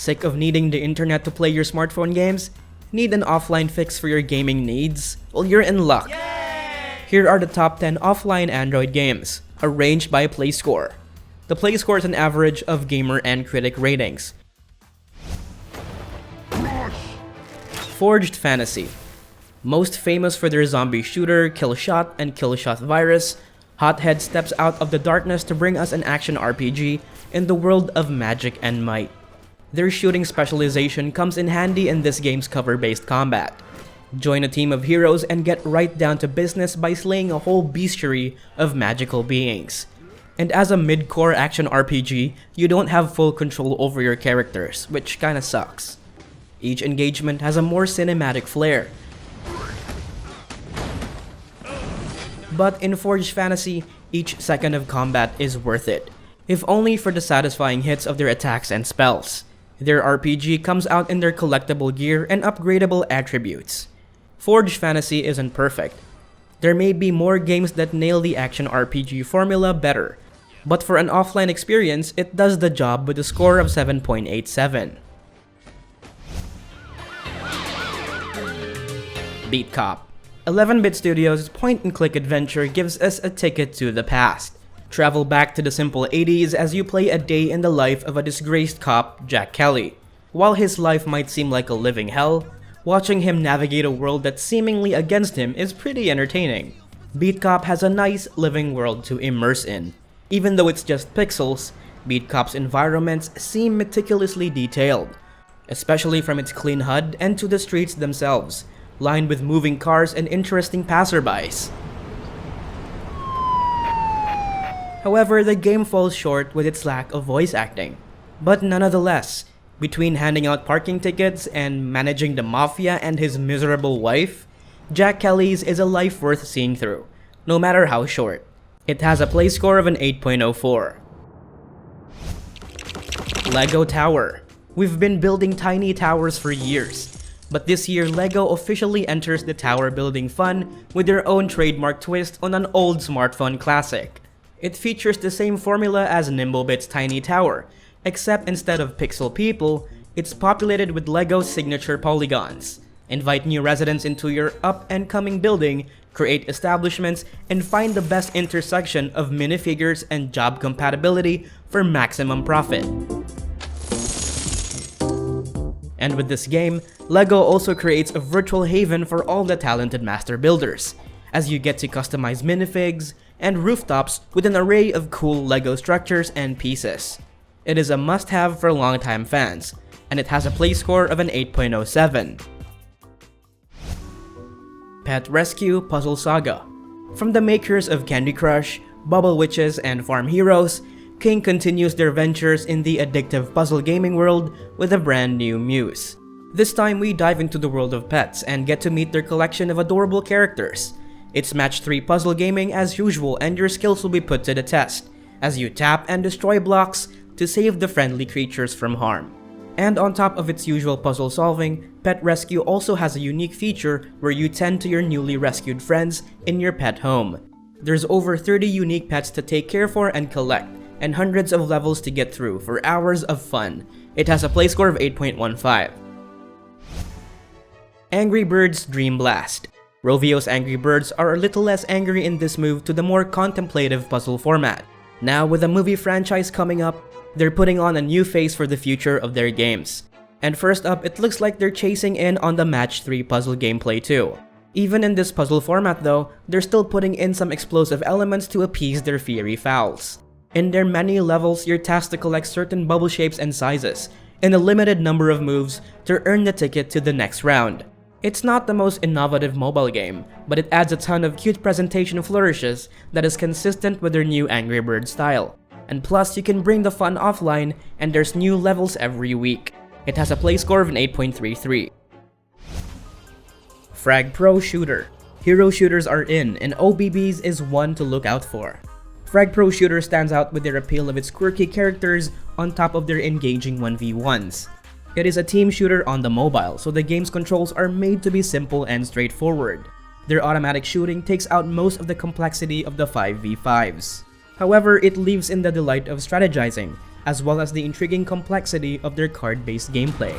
Sick of needing the internet to play your smartphone games? Need an offline fix for your gaming needs? Well, you're in luck. Yay! Here are the top 10 offline Android games, arranged by Play Score. The Play Score is an average of gamer and critic ratings. Forged Fantasy. Most famous for their zombie shooter, Killshot and Killshot Virus, Hothead steps out of the darkness to bring us an action RPG in the world of magic and might. Their shooting specialization comes in handy in this game's cover-based combat. Join a team of heroes and get right down to business by slaying a whole bestiary of magical beings. And as a mid-core action RPG, you don't have full control over your characters, which kinda sucks. Each engagement has a more cinematic flair. But in Forged Fantasy, each second of combat is worth it, if only for the satisfying hits of their attacks and spells. Their RPG comes out in their collectible gear and upgradable attributes. Forged Fantasy isn't perfect. There may be more games that nail the action RPG formula better, but for an offline experience, it does the job with a score of 7.87. Beat Cop. 11-Bit Studios' point-and-click adventure gives us a ticket to the past. Travel back to the simple 80s as you play a day in the life of a disgraced cop, Jack Kelly. While his life might seem like a living hell, watching him navigate a world that's seemingly against him is pretty entertaining. Beat Cop has a nice, living world to immerse in. Even though it's just pixels, Beat Cop's environments seem meticulously detailed, especially from its clean HUD and to the streets themselves, lined with moving cars and interesting passerbys. However, the game falls short with its lack of voice acting. But nonetheless, between handing out parking tickets and managing the mafia and his miserable wife, Jack Kelly's is a life worth seeing through, no matter how short. It has a play score of an 8.04. Lego Tower. We've been building tiny towers for years, but this year LEGO officially enters the tower building fun with their own trademark twist on an old smartphone classic. It features the same formula as Nimblebit's Tiny Tower, except instead of pixel people, it's populated with LEGO's signature polygons. Invite new residents into your up-and-coming building, create establishments, and find the best intersection of minifigures and job compatibility for maximum profit. And with this game, LEGO also creates a virtual haven for all the talented master builders, as you get to customize minifigs and rooftops with an array of cool LEGO structures and pieces. It is a must-have for longtime fans, and it has a play score of an 8.07. Pet Rescue Puzzle Saga. From the makers of Candy Crush, Bubble Witches, and Farm Heroes, King continues their ventures in the addictive puzzle gaming world with a brand new muse. This time we dive into the world of pets and get to meet their collection of adorable characters. It's match 3 puzzle gaming as usual, and your skills will be put to the test, as you tap and destroy blocks to save the friendly creatures from harm. And on top of its usual puzzle solving, Pet Rescue also has a unique feature where you tend to your newly rescued friends in your pet home. There's over 30 unique pets to take care for and collect, and hundreds of levels to get through for hours of fun. It has a play score of 8.15. Angry Birds Dream Blast. Rovio's Angry Birds are a little less angry in this move to the more contemplative puzzle format. Now with a movie franchise coming up, they're putting on a new face for the future of their games. And first up, it looks like they're chasing in on the match 3 puzzle gameplay too. Even in this puzzle format though, they're still putting in some explosive elements to appease their fiery fowls. In their many levels, you're tasked to collect certain bubble shapes and sizes, in a limited number of moves to earn the ticket to the next round. It's not the most innovative mobile game, but it adds a ton of cute presentation flourishes that is consistent with their new Angry Birds style. And plus, you can bring the fun offline, and there's new levels every week. It has a play score of an 8.33. Frag Pro Shooter. Hero shooters are in, and OBBs is one to look out for. Frag Pro Shooter stands out with their appeal of its quirky characters on top of their engaging 1v1s. It is a team shooter on the mobile, so the game's controls are made to be simple and straightforward. Their automatic shooting takes out most of the complexity of the 5v5s. However, it leaves in the delight of strategizing, as well as the intriguing complexity of their card-based gameplay.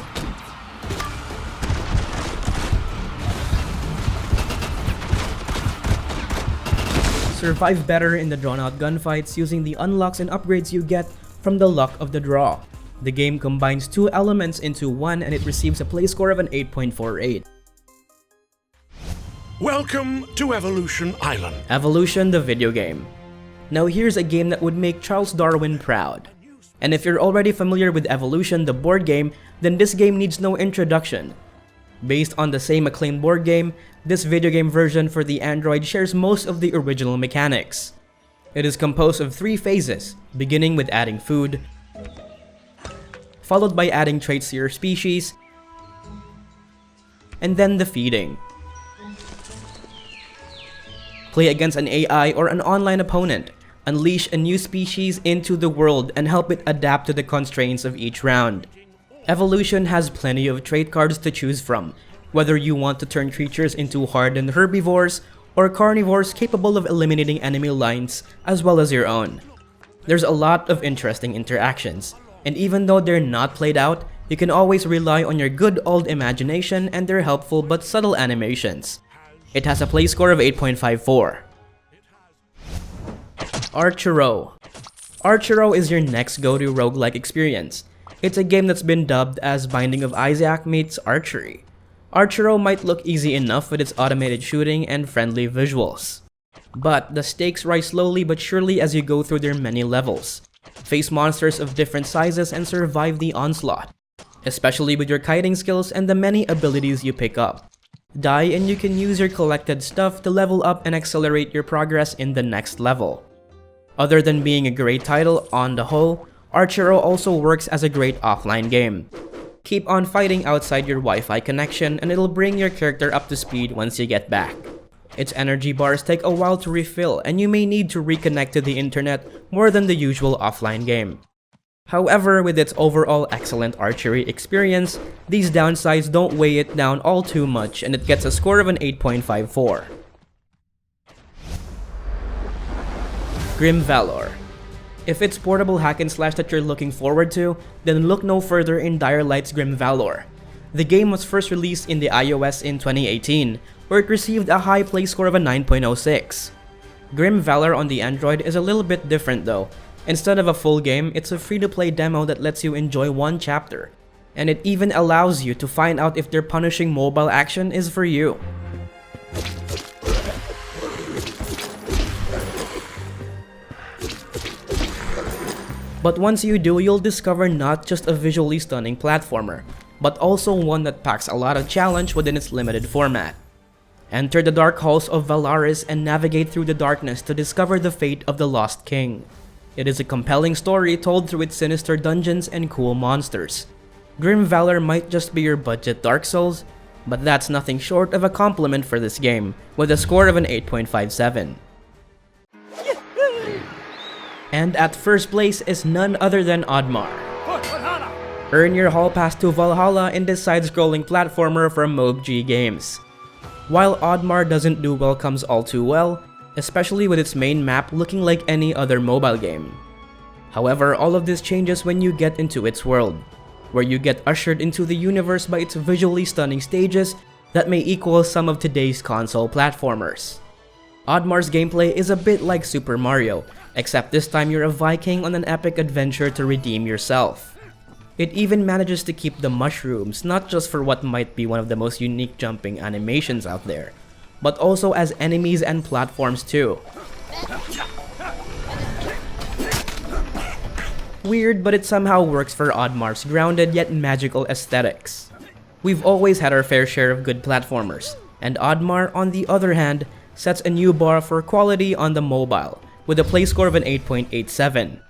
Survive better in the drawn-out gunfights using the unlocks and upgrades you get from the luck of the draw. The game combines two elements into one and it receives a play score of an 8.48. Welcome to Evolution Island. Evolution, the video game. Now here's a game that would make Charles Darwin proud. And if you're already familiar with Evolution, the board game, then this game needs no introduction. Based on the same acclaimed board game, this video game version for the Android shares most of the original mechanics. It is composed of 3 phases, beginning with adding food, followed by adding traits to your species, and then the feeding. Play against an AI or an online opponent, unleash a new species into the world and help it adapt to the constraints of each round. Evolution has plenty of trait cards to choose from, whether you want to turn creatures into hardened herbivores or carnivores capable of eliminating enemy lines as well as your own. There's a lot of interesting interactions, and even though they're not played out, you can always rely on your good old imagination and their helpful but subtle animations. It has a play score of 8.54. Archero. Archero is your next go-to roguelike experience. It's a game that's been dubbed as Binding of Isaac meets archery. Archero might look easy enough with its automated shooting and friendly visuals. But the stakes rise slowly but surely as you go through their many levels. Face monsters of different sizes and survive the onslaught, especially with your kiting skills and the many abilities you pick up. Die and you can use your collected stuff to level up and accelerate your progress in the next level. Other than being a great title on the whole, Archero also works as a great offline game. Keep on fighting outside your Wi-Fi connection and it'll bring your character up to speed once you get back. Its energy bars take a while to refill and you may need to reconnect to the internet more than the usual offline game. However, with its overall excellent archery experience, these downsides don't weigh it down all too much and it gets a score of an 8.54. Grim Valor. If it's portable hack and slash that you're looking forward to, then look no further in Dire Light's Grim Valor. The game was first released in the iOS in 2018, where it received a high play score of a 9.06. Grim Valor on the Android is a little bit different though. Instead of a full game, it's a free-to-play demo that lets you enjoy one chapter. And it even allows you to find out if their punishing mobile action is for you. But once you do, you'll discover not just a visually stunning platformer, but also one that packs a lot of challenge within its limited format. Enter the dark halls of Valaris and navigate through the darkness to discover the fate of the Lost King. It is a compelling story told through its sinister dungeons and cool monsters. Grim Valor might just be your budget Dark Souls, but that's nothing short of a compliment for this game, with a score of an 8.57. And at first place is none other than Oddmar. Earn your hall pass to Valhalla in this side-scrolling platformer from MoBG Games. While Oddmar doesn't do welcomes all too well, especially with its main map looking like any other mobile game. However, all of this changes when you get into its world, where you get ushered into the universe by its visually stunning stages that may equal some of today's console platformers. Oddmar's gameplay is a bit like Super Mario, except this time you're a Viking on an epic adventure to redeem yourself. It even manages to keep the mushrooms not just for what might be one of the most unique jumping animations out there, but also as enemies and platforms too. Weird, but it somehow works for Oddmar's grounded yet magical aesthetics. We've always had our fair share of good platformers, and Oddmar, on the other hand, sets a new bar for quality on the mobile, with a play score of an 8.87.